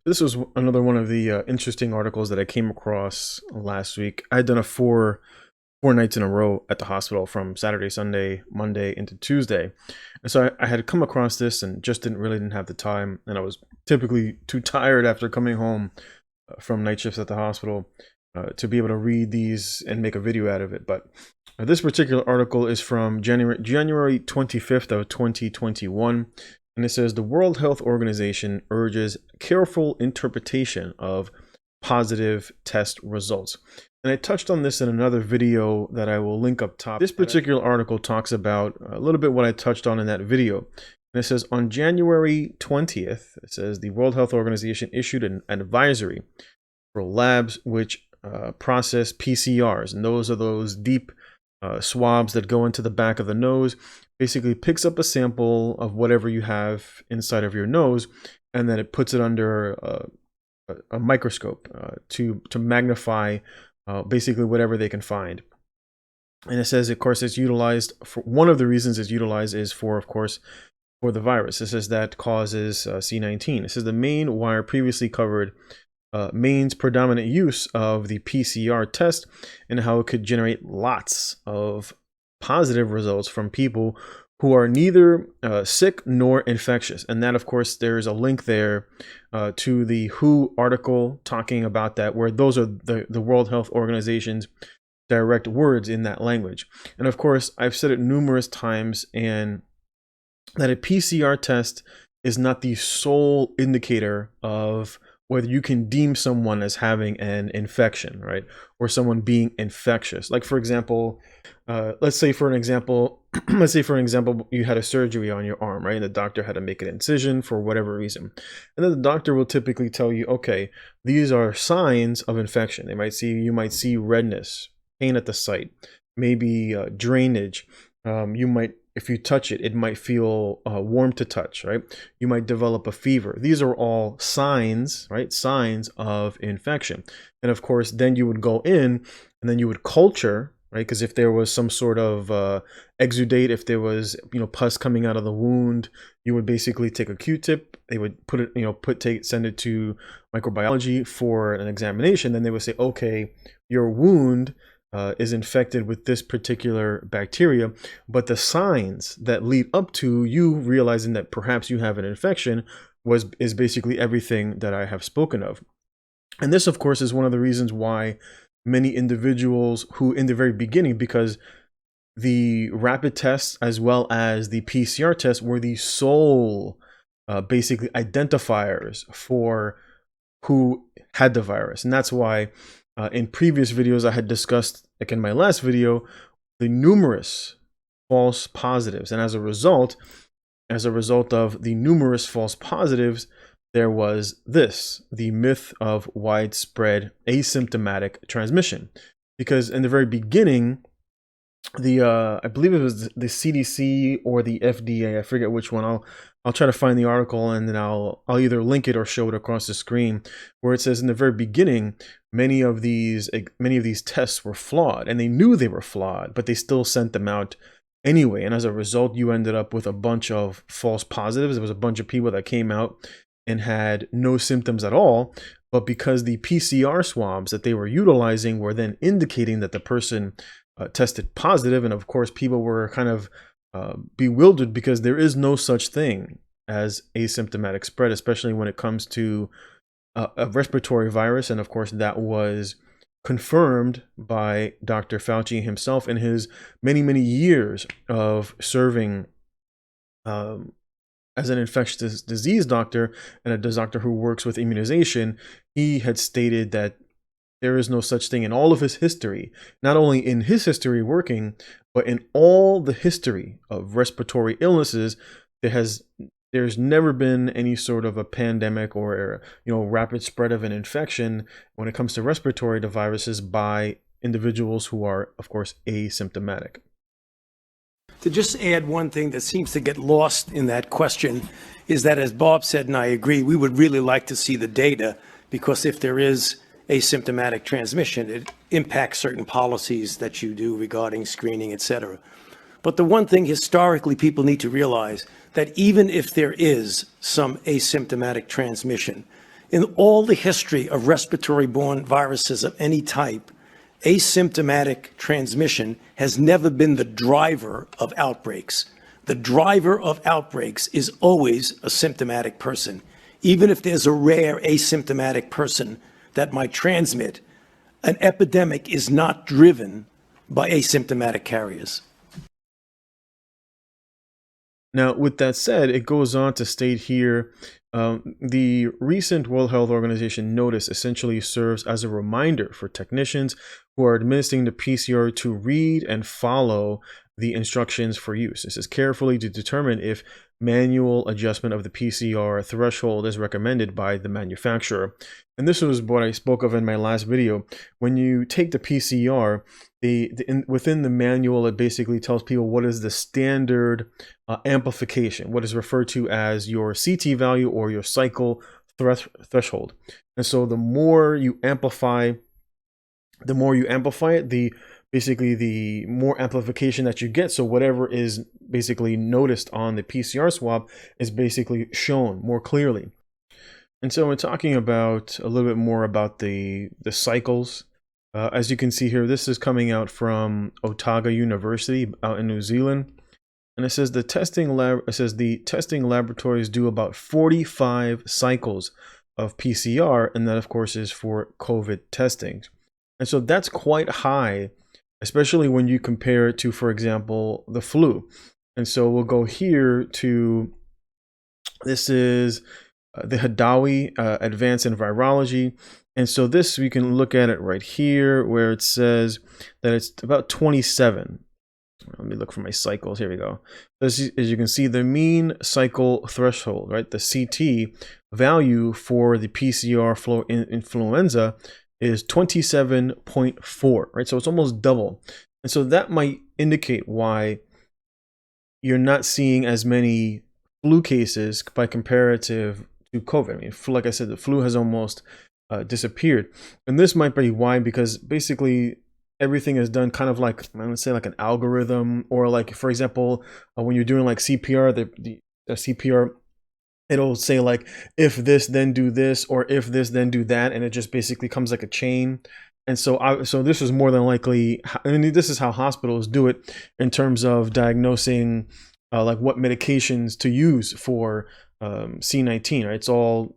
This was another one of the interesting articles that I came across last week. I had done a four nights in a row at the hospital from Saturday, Sunday, Monday into Tuesday, and so I had come across this and just didn't have the time, and I was typically too tired after coming home from night shifts at the hospital to be able to read these and make a video out of it. But this particular article is from January 25th of 2021. And it says the World Health Organization urges careful interpretation of positive test results. And I touched on this in another video that I will link up top. This particular article talks about a little bit what I touched on in that video. And it says on January 20th, it says the World Health Organization issued an advisory for labs which process PCRs. And those are those deep swabs that go into the back of the nose, basically picks up a sample of whatever you have inside of your nose, and then it puts it under a microscope to magnify basically whatever they can find. And it says, of course, it's utilized for one of the reasons it's utilized is for, of course, for the virus. It says that causes C19. It says the main wire previously covered Maine's predominant use of the PCR test and how it could generate lots of positive results from people who are neither sick nor infectious. And that, of course, there's a link there to the WHO article talking about that, where those are the World Health Organization's direct words in that language. And of course, I've said it numerous times, and that a PCR test is not the sole indicator of whether you can deem someone as having an infection, right? Or someone being infectious. Like, for example, let's say for an example, you had a surgery on your arm, right? And the doctor had to make an incision for whatever reason. And then the doctor will typically tell you, okay, these are signs of infection. You might see redness, pain at the site, maybe drainage. If you touch it, it might feel warm to touch, right? You might develop a fever. These are all signs, right? Signs of infection. And of course, then you would go in and then you would culture, right? Because if there was some sort of exudate, if there was, pus coming out of the wound, you would basically take a Q-tip. They would put it, send it to microbiology for an examination. Then they would say, okay, your wound is infected with this particular bacteria, but the signs that lead up to you realizing that perhaps you have an infection is basically everything that I have spoken of. And this, of course, is one of the reasons why many individuals who in the very beginning, because the rapid tests as well as the PCR tests were the sole basically identifiers for who had the virus. And that's why in previous videos, I had discussed, like in my last video, the numerous false positives. And as a result of the numerous false positives, there was the myth of widespread asymptomatic transmission. Because in the very beginning, I believe it was the CDC or the FDA, I forget which one. I'll try to find the article, and then I'll either link it or show it across the screen, where it says in the very beginning, many of these tests were flawed, and they knew they were flawed, but they still sent them out anyway. And as a result, you ended up with a bunch of false positives. There was a bunch of people that came out and had no symptoms at all, but because the PCR swabs that they were utilizing were then indicating that the person tested positive, and of course people were kind of bewildered, because there is no such thing as asymptomatic spread, especially when it comes to a respiratory virus. And of course that was confirmed by Dr. Fauci himself in his many years of serving as an infectious disease doctor and a doctor who works with immunization. He had stated that there is no such thing in all of his history, not only in his history working, but in all the history of respiratory illnesses. There's never been any sort of a pandemic or rapid spread of an infection when it comes to respiratory viruses by individuals who are, of course, asymptomatic. To just add one thing that seems to get lost in that question is that, as Bob said, and I agree, we would really like to see the data, because if there is asymptomatic transmission, it impacts certain policies that you do regarding screening, et cetera. But the one thing historically people need to realize, that even if there is some asymptomatic transmission, In all the history of respiratory-borne viruses of any type, asymptomatic transmission has never been the driver of outbreaks. The driver of outbreaks is always a symptomatic person. Even if there's a rare asymptomatic person that might transmit, an epidemic is not driven by asymptomatic carriers. Now, with that said, it goes on to state here, the recent World Health Organization notice essentially serves as a reminder for technicians who are administering the PCR to read and follow the instructions for use. This is carefully to determine if manual adjustment of the PCR threshold is recommended by the manufacturer. And this was what I spoke of in my last video. When you take the PCR, within the manual, it basically tells people what is the standard amplification, what is referred to as your CT value or your cycle threshold. And so the more you amplify it, the more amplification that you get. So whatever is basically noticed on the PCR swab is basically shown more clearly. And so we're talking about a little bit more about the cycles. As you can see here, this is coming out from Otago University out in New Zealand. And it says the testing laboratories do about 45 cycles of PCR, and that of course is for COVID testing. And so that's quite high, especially when you compare it to, for example, the flu. And so we'll go here to, this is the Hadawi Advance in Virology. And so this, we can look at it right here where it says that it's about 27. Let me look for my cycles. Here we go. As you can see, the mean cycle threshold, right? The CT value for the PCR influenza is 27.4, right? So it's almost double. And so that might indicate why you're not seeing as many flu cases by comparative to COVID. I mean, like I said, the flu has almost disappeared. And this might be why, because basically everything is done kind of like, I would say, like an algorithm, or like, for example, when you're doing like CPR, the CPR, it'll say like, if this, then do this, or if this, then do that. And it just basically comes like a chain. And so so this is more than likely, I mean, this is how hospitals do it in terms of diagnosing like what medications to use for C19, right? It's all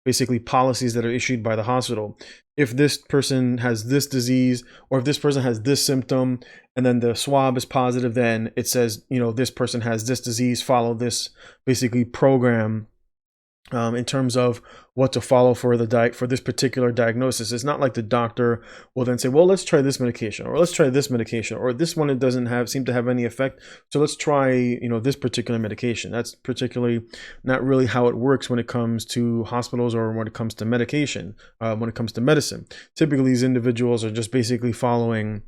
basically policies that are issued by the hospital. If this person has this disease, or if this person has this symptom, and then the swab is positive, then it says, you know, this person has this disease, follow this basically program in terms of what to follow for this particular diagnosis. It's not like the doctor will then say, well, let's try this medication, or let's try this medication, or this one, it doesn't seem to have any effect, so let's try, you know, this particular medication. That's particularly not really how it works when it comes to hospitals, or when it comes to medication, when it comes to medicine. Typically, these individuals are just basically following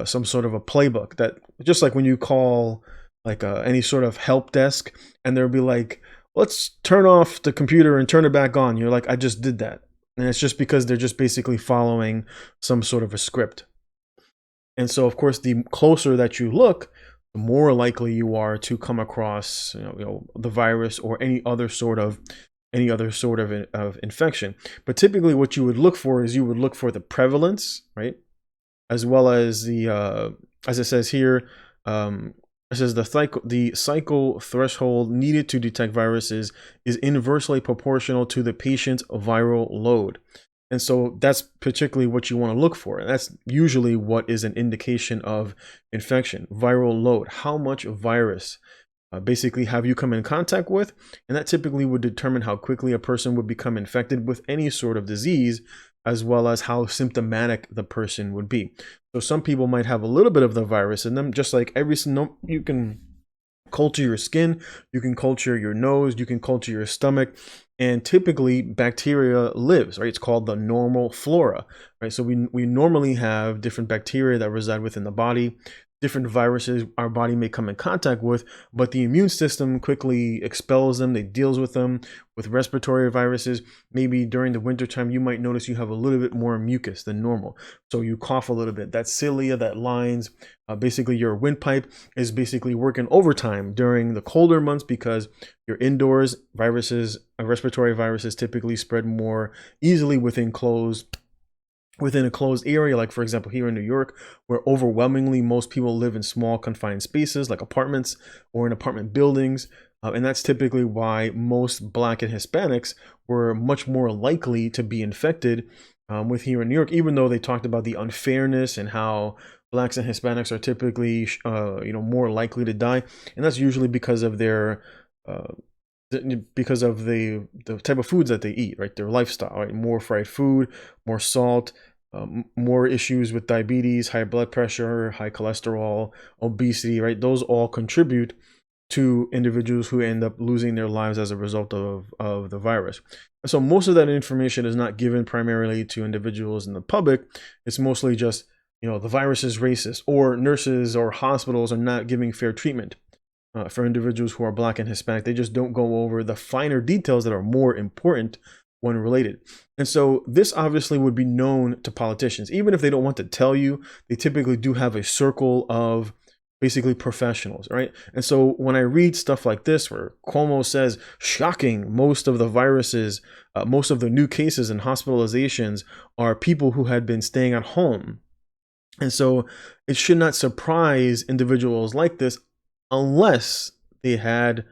some sort of a playbook, that just like when you call like any sort of help desk, and there'll be like, let's turn off the computer and turn it back on. You're like, I just did that. And it's just because they're just basically following some sort of a script. And so, of course, the closer that you look, the more likely you are to come across, you know, the virus or any other sort of infection. But typically what you would look for is, you would look for the prevalence, right? As well as the, as it says here, it says the cycle threshold needed to detect viruses is inversely proportional to the patient's viral load. And so that's particularly what you want to look for. And that's usually what is an indication of infection: viral load. How much virus basically have you come in contact with? And that typically would determine how quickly a person would become infected with any sort of disease, as well as how symptomatic the person would be. So some people might have a little bit of the virus in them, just like you can culture your skin, you can culture your nose, you can culture your stomach, and typically bacteria lives, right? It's called the normal flora, right? So we normally have different bacteria that reside within the body. different viruses our body may come in contact with, but the immune system quickly expels them. They deals with them. With respiratory viruses, maybe during the wintertime, you might notice you have a little bit more mucus than normal. So you cough a little bit. That cilia that lines basically your windpipe is basically working overtime during the colder months because you're indoors. Viruses, respiratory viruses typically spread more easily within a closed area, like for example here in New York, where overwhelmingly most people live in small confined spaces like apartments or in apartment buildings. And that's typically why most Black and Hispanics were much more likely to be infected with here in New York, even though they talked about the unfairness and how Blacks and Hispanics are typically more likely to die. And that's usually because of their the type of foods that they eat, right? Their lifestyle, right? More fried food, more salt, more issues with diabetes, high blood pressure, high cholesterol, obesity, right? Those all contribute to individuals who end up losing their lives as a result of the virus. And so most of that information is not given primarily to individuals in the public. It's mostly just, the virus is racist, or nurses or hospitals are not giving fair treatment for individuals who are Black and Hispanic. They just don't go over the finer details that are more important when related. And so this obviously would be known to politicians. Even if they don't want to tell you, they typically do have a circle of basically professionals, right? And so when I read stuff like this, where Cuomo says, shocking, most of the viruses, most of the new cases and hospitalizations are people who had been staying at home. And so it should not surprise individuals like this unless they had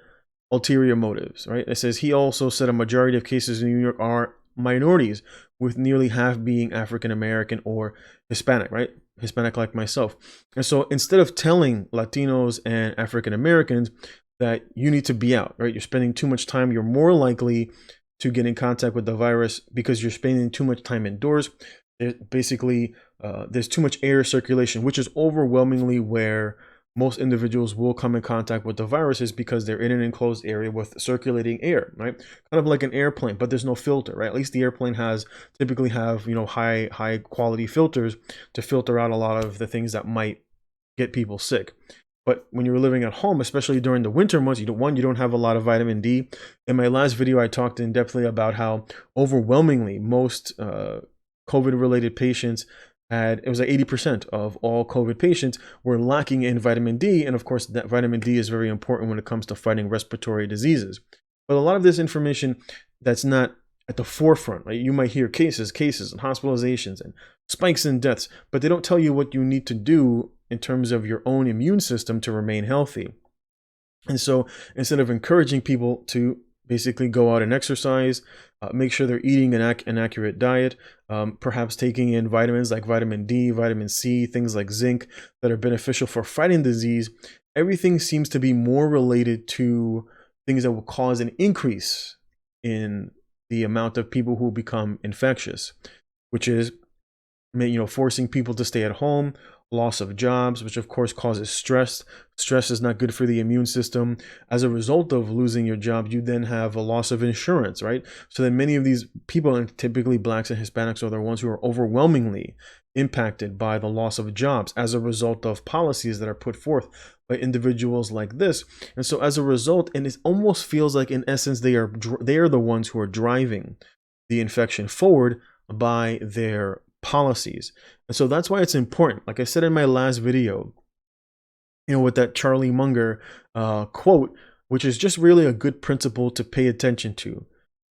ulterior motives, right? It says he also said a majority of cases in New York are minorities, with nearly half being African American or Hispanic, right? Hispanic like myself. And so instead of telling Latinos and African Americans that you need to be out, right? You're spending too much time, you're more likely to get in contact with the virus because you're spending too much time indoors. Basically, there's too much air circulation, which is overwhelmingly where most individuals will come in contact with the viruses, because they're in an enclosed area with circulating air, right? Kind of like an airplane, but there's no filter, right? At least the airplane typically have, high quality filters to filter out a lot of the things that might get people sick. But when you're living at home, especially during the winter months, you don't have a lot of vitamin D. In my last video, I talked in depthly about how overwhelmingly most COVID-related patients it was like 80% of all COVID patients were lacking in vitamin D. And of course, that vitamin D is very important when it comes to fighting respiratory diseases. But a lot of this information that's not at the forefront, right? You might hear cases and hospitalizations and spikes in deaths, but they don't tell you what you need to do in terms of your own immune system to remain healthy. And so instead of encouraging people to basically go out and exercise, make sure they're eating an accurate diet, perhaps taking in vitamins like vitamin D, vitamin C, things like zinc that are beneficial for fighting disease. Everything seems to be more related to things that will cause an increase in the amount of people who become infectious, which is, forcing people to stay at home, loss of jobs, which of course causes stress. Stress is not good for the immune system. As a result of losing your job, you then have a loss of insurance, right? So then many of these people, and typically Blacks and Hispanics, are the ones who are overwhelmingly impacted by the loss of jobs as a result of policies that are put forth by individuals like this. And so as a result, and it almost feels like in essence they are the ones who are driving the infection forward by their policies. And so that's why it's important. Like I said in my last video, with that Charlie Munger quote, which is just really a good principle to pay attention to.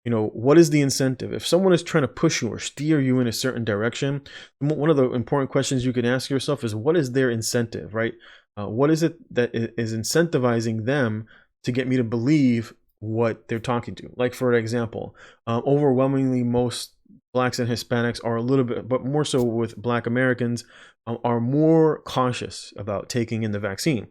What is the incentive? If someone is trying to push you or steer you in a certain direction, one of the important questions you can ask yourself is, what is their incentive, right? What is it that is incentivizing them to get me to believe what they're talking to? Like, for example, overwhelmingly most Blacks and Hispanics are a little bit, but more so with Black Americans, are more cautious about taking in the vaccine.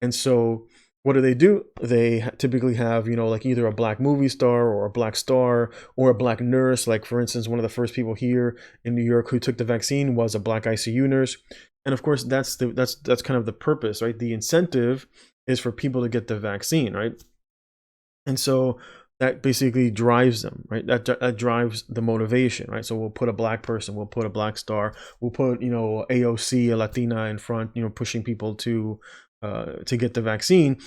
And so what do? They typically have, like either a Black movie star or a Black star or a Black nurse. Like, for instance, one of the first people here in New York who took the vaccine was a Black ICU nurse. And of course, that's kind of the purpose, right? The incentive is for people to get the vaccine, right? And so that basically drives them, right? That drives the motivation, right? So we'll put a black person, we'll put a black star, we'll put, you know, AOC, a Latina in front, you know, pushing people to get the vaccine.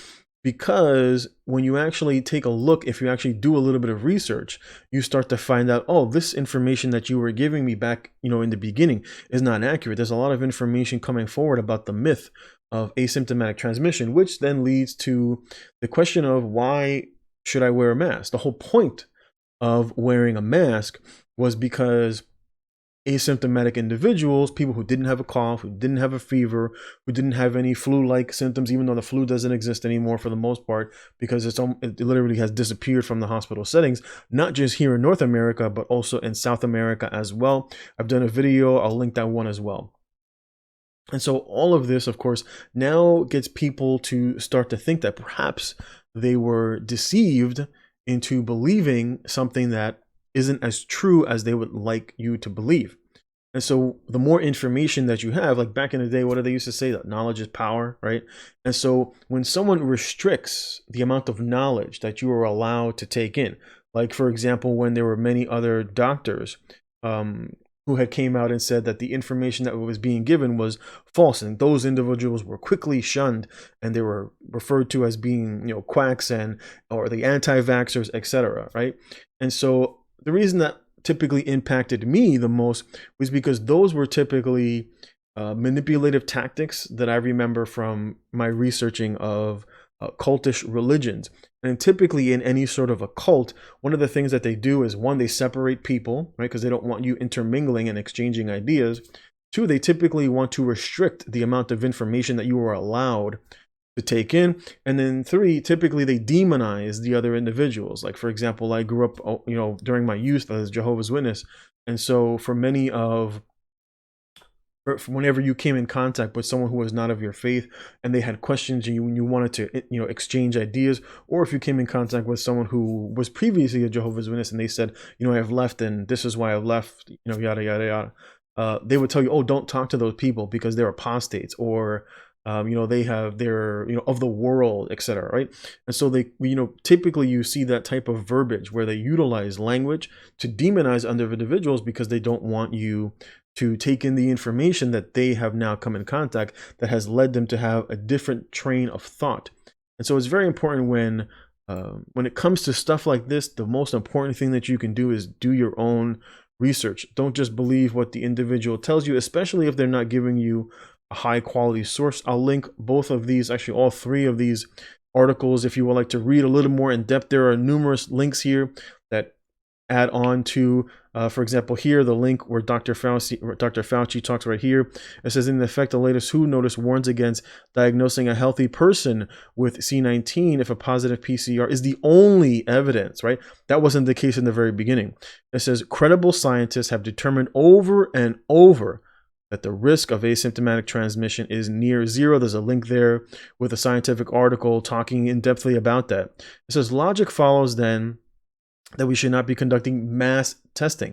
Because when you actually take a look, if you actually do a little bit of research, you start to find out, oh, this information that you were giving me back, you know, in the beginning is not accurate. There's a lot of information coming forward about the myth of asymptomatic transmission, which then leads to the question of why should I wear a mask? The whole point of wearing a mask was because asymptomatic individuals, people who didn't have a cough, who didn't have a fever, who didn't have any flu-like symptoms, even though the flu doesn't exist anymore for the most part, because it literally has disappeared from the hospital settings, not just here in North America, but also in South America as well. I've done a video, I'll link that one as well. And so all of this, of course, now gets people to start to think that perhaps they were deceived into believing something that isn't as true as they would like you to believe. And so the more information that you have, like back in the day, what do they used to say? That knowledge is power, right? And so when someone restricts the amount of knowledge that you are allowed to take in, like for example, when there were many other doctors who had came out and said that the information that was being given was false, and those individuals were quickly shunned, and they were referred to as being, you know, quacks and or the anti-vaxxers, etc. Right? And so the reason that typically impacted me the most was because those were typically manipulative tactics that I remember from my researching of cultish religions. And typically in any sort of a cult, one of the things that they do is, one, they separate people, right? Because they don't want you intermingling and exchanging ideas. Two, they typically want to restrict the amount of information that you are allowed to take in. And then three, typically they demonize the other individuals. Like, for example, I grew up, you know, during my youth as Jehovah's Witness. And so for many of whenever you came in contact with someone who was not of your faith and they had questions and you wanted to, you know, exchange ideas, or if you came in contact with someone who was previously a Jehovah's Witness and they said, you know, I have left and this is why I've left, you know, yada yada yada, they would tell you, oh, don't talk to those people because they're apostates, or you know, they're, you know, of the world, etc. Right? And so they, you know, typically you see that type of verbiage where they utilize language to demonize other individuals because they don't want you to take in the information that they have now come in contact that has led them to have a different train of thought. And so it's very important when it comes to stuff like this, the most important thing that you can do is do your own research. Don't just believe what the individual tells you, especially if they're not giving you a high quality source. I'll link both of these, actually all three of these articles, if you would like to read a little more in depth. There are numerous links here that add on to, for example, here, the link where Dr. Fauci talks right here. It says, in effect, the latest WHO notice warns against diagnosing a healthy person with C19 if a positive PCR is the only evidence, right? That wasn't the case in the very beginning. It says, credible scientists have determined over and over that the risk of asymptomatic transmission is near zero. There's a link there with a scientific article talking in depthly about that. It says, logic follows then that we should not be conducting mass testing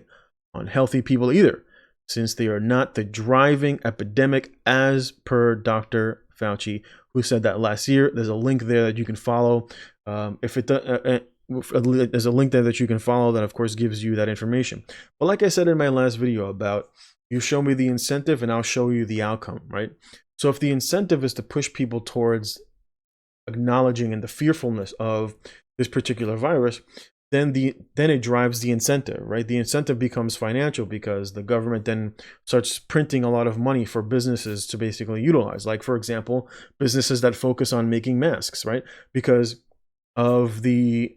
on healthy people either, since they are not the driving epidemic, as per Dr. Fauci, who said that last year. There's a link there that you can follow. There's a link there that you can follow that, of course, gives you that information. But like I said in my last video about, you show me the incentive and I'll show you the outcome, right? So if the incentive is to push people towards acknowledging and the fearfulness of this particular virus, then it drives the incentive, right? The incentive becomes financial because the government then starts printing a lot of money for businesses to basically utilize. Like, for example, businesses that focus on making masks, right? Because of the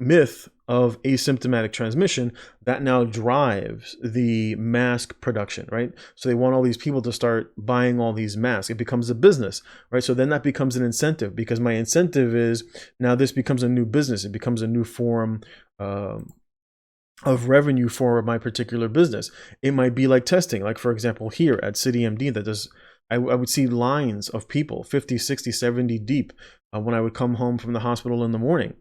myth of asymptomatic transmission, that now drives the mask production, right? So they want all these people to start buying all these masks. It becomes a business, right? So then that becomes an incentive, because my incentive is now this becomes a new business. It becomes a new form of revenue for my particular business. It might be like testing, like for example here at CityMD, that does, I would see lines of people 50, 60, 70 deep when I would come home from the hospital in the morning.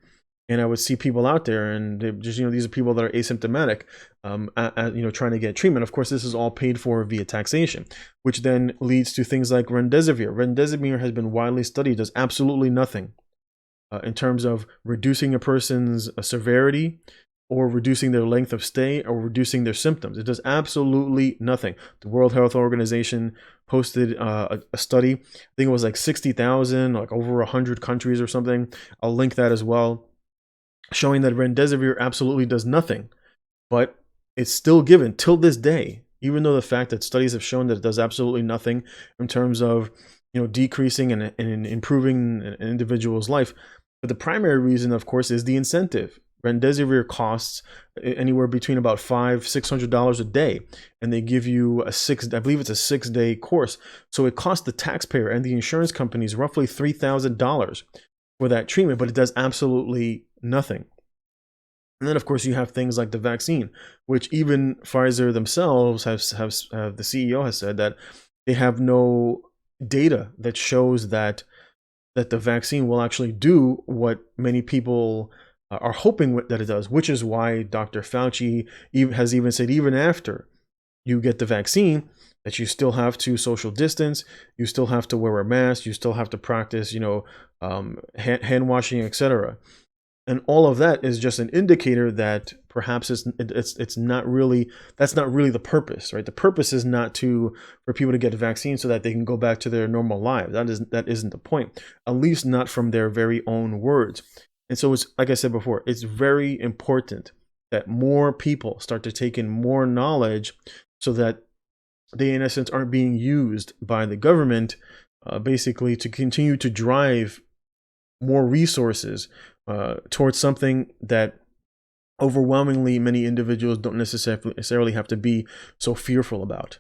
And I would see people out there, and just, you know, these are people that are asymptomatic, you know, trying to get treatment. Of course, this is all paid for via taxation, which then leads to things like remdesivir. Remdesivir has been widely studied, does absolutely nothing. in terms of reducing a person's severity or reducing their length of stay or reducing their symptoms. It does absolutely nothing. The World Health Organization posted a study. I think it was like 60,000, like over 100 countries or something. I'll link that as well, showing that remdesivir absolutely does nothing. But it's still given till this day, even though the fact that studies have shown that it does absolutely nothing in terms of, decreasing and improving an individual's life. But the primary reason, of course, is the incentive. Remdesivir costs anywhere between about $500-$600 a day, and they give you I believe it's a 6-day course. So it costs the taxpayer and the insurance companies roughly $3,000 for that treatment, but it does absolutely nothing. And then, of course, you have things like the vaccine, which even Pfizer themselves have the CEO has said that they have no data that shows that the vaccine will actually do what many people are hoping that it does, which is why Dr. Fauci has even said, even after you get the vaccine, that you still have to social distance, you still have to wear a mask, you still have to practice, hand washing, etc. And all of that is just an indicator that perhaps it's not really, that's not really the purpose, right? The purpose is not for people to get a vaccine so that they can go back to their normal lives. That isn't the point, at least not from their very own words. And so it's, like I said before, it's very important that more people start to take in more knowledge so that they, in essence, aren't being used by the government basically to continue to drive more resources towards something that overwhelmingly many individuals don't necessarily have to be so fearful about.